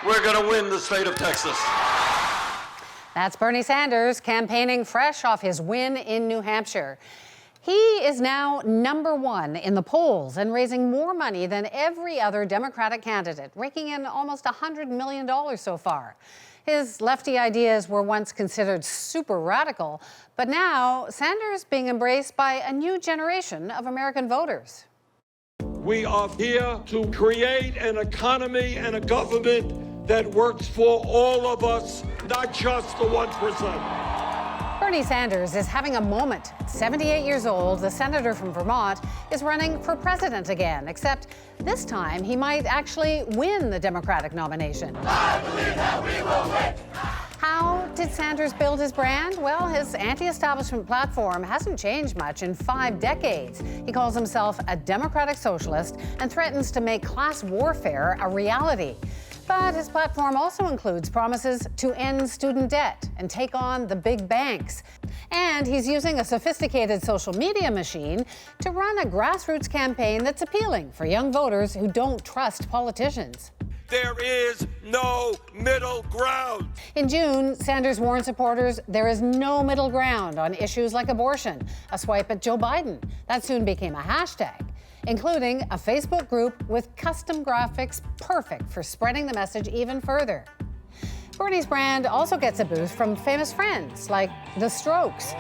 we're going to win the state of Texas. That's Bernie Sanders campaigning fresh off his win in New Hampshire. He is now #1 in the polls and raising more money than every other Democratic candidate, raking in almost $100 million so far. His lefty ideas were once considered super radical, but now Sanders being embraced by a new generation of American voters. We are here to create an economy and a government that works for all of us, not just the 1%. Bernie Sanders is having a moment. At 78 years old, the senator from Vermont is running for president again, except this time he might actually win the Democratic nomination. I believe that we will win. How did Sanders build his brand? Well, his anti-establishment platform hasn't changed much in 5 decades. He calls himself a democratic socialist and threatens to make class warfare a reality. But his platform also includes promises to end student debt and take on the big banks. And he's using a sophisticated social media machine to run a grassroots campaign that's appealing for young voters who don't trust politicians. There is no middle ground. In June, Sanders warned supporters there is no middle ground on issues like abortion, a swipe at Joe Biden. That soon became a hashtag, including a Facebook group with custom graphics perfect for spreading the message even further. Bernie's brand also gets a boost from famous friends like The Strokes,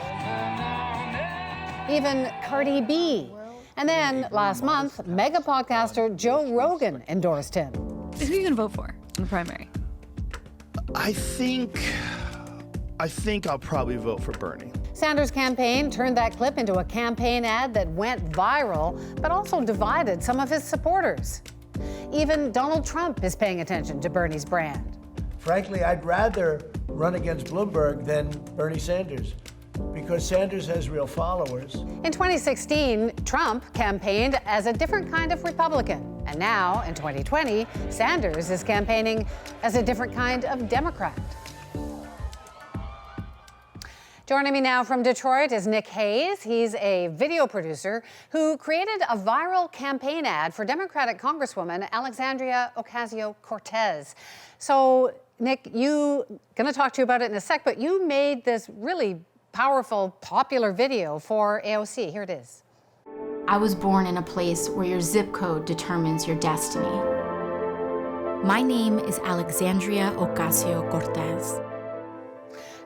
even Cardi B. And then last month, mega podcaster Joe Rogan endorsed him. Who are you going to vote for in the primary? I think I'll probably vote for Bernie. Sanders' campaign turned that clip into a campaign ad that went viral, but also divided some of his supporters. Even Donald Trump is paying attention to Bernie's brand. Frankly, I'd rather run against Bloomberg than Bernie Sanders, because Sanders has real followers. In 2016, Trump campaigned as a different kind of Republican. And now, in 2020, Sanders is campaigning as a different kind of Democrat. Joining me now from Detroit is Nick Hayes. He's a video producer who created a viral campaign ad for Democratic Congresswoman Alexandria Ocasio-Cortez. So, Nick, going to talk to you about it in a sec, but you made this really powerful, popular video for AOC. Here it is. I was born in a place where your zip code determines your destiny. My name is Alexandria Ocasio-Cortez.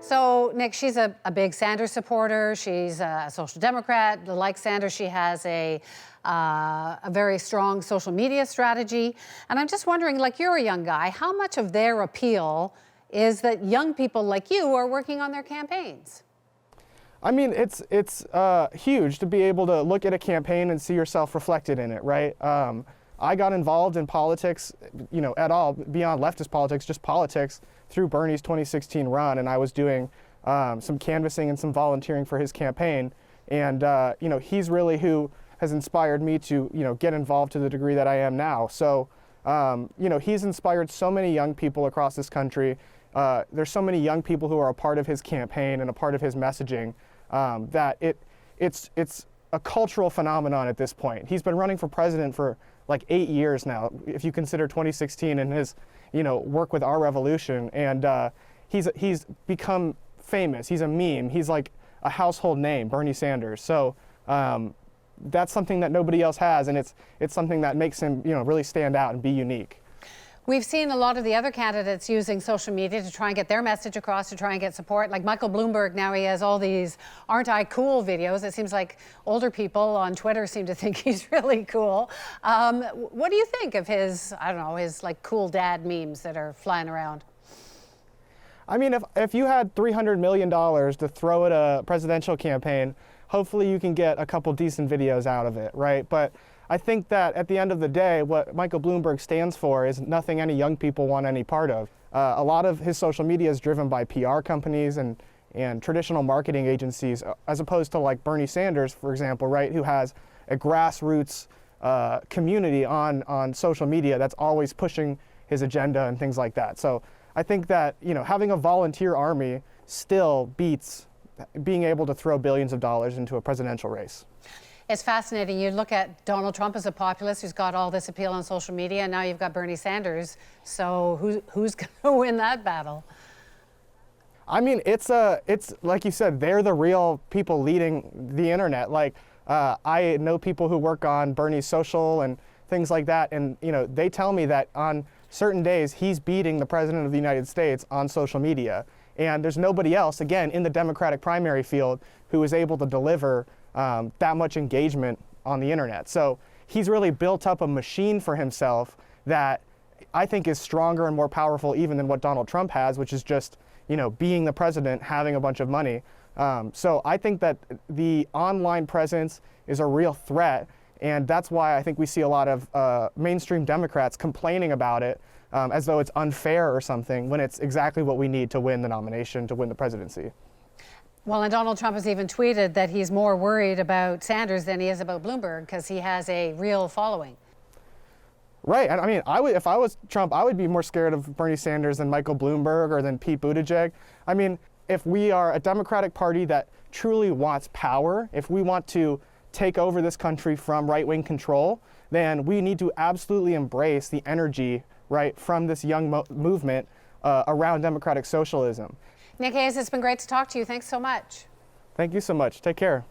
So, Nick, she's a big Sanders supporter. She's a social democrat. Like Sanders, she has a very strong social media strategy. And I'm just wondering, like, you're a young guy, how much of their appeal is that young people like you are working on their campaigns? I mean, it's huge to be able to look at a campaign and see yourself reflected in it, right? I got involved in politics, at all, beyond leftist politics, just politics, through Bernie's 2016 run, and I was doing some canvassing and some volunteering for his campaign. And, he's really who has inspired me to, get involved to the degree that I am now. So, he's inspired so many young people across this country. There's so many young people who are a part of his campaign and a part of his messaging that it's a cultural phenomenon at this point. He's been running for president for like 8 years now, if you consider 2016 and his, work with Our Revolution. And he's become famous. He's a meme. He's like a household name, Bernie Sanders. So that's something that nobody else has, and it's something that makes him, really stand out and be unique. We've seen a lot of the other candidates using social media to try and get their message across, to try and get support. Like Michael Bloomberg, now he has all these "Aren't I Cool" videos. It seems like older people on Twitter seem to think he's really cool. What do you think of his, his like cool dad memes that are flying around? I mean, if you had $300 million to throw at a presidential campaign, hopefully you can get a couple decent videos out of it, right? But I think that at the end of the day, what Michael Bloomberg stands for is nothing any young people want any part of. A lot of his social media is driven by PR companies and traditional marketing agencies, as opposed to like Bernie Sanders, for example, right, who has a grassroots community on social media that's always pushing his agenda and things like that. So I think that, having a volunteer army still beats being able to throw billions of dollars into a presidential race. It's fascinating. You look at Donald Trump as a populist who's got all this appeal on social media, and now you've got Bernie Sanders. So who's going to win that battle? I mean, it's like you said, they're the real people leading the internet. Like, I know people who work on Bernie's social and things like that, and they tell me that on certain days he's beating the president of the United States on social media. And there's nobody else, again, in the Democratic primary field who is able to deliver that much engagement on the internet. So he's really built up a machine for himself that I think is stronger and more powerful even than what Donald Trump has, which is just, being the president, having a bunch of money. So I think that the online presence is a real threat, and that's why I think we see a lot of mainstream Democrats complaining about it as though it's unfair or something, when it's exactly what we need to win the nomination, to win the presidency. Well, and Donald Trump has even tweeted that he's more worried about Sanders than he is about Bloomberg because he has a real following. Right, and I mean, if I was Trump, I would be more scared of Bernie Sanders than Michael Bloomberg or than Pete Buttigieg. I mean, if we are a Democratic Party that truly wants power, if we want to take over this country from right-wing control, then we need to absolutely embrace the energy, right, from this young movement around democratic socialism. Nick Hayes, it's been great to talk to you. Thanks so much. Thank you so much. Take care.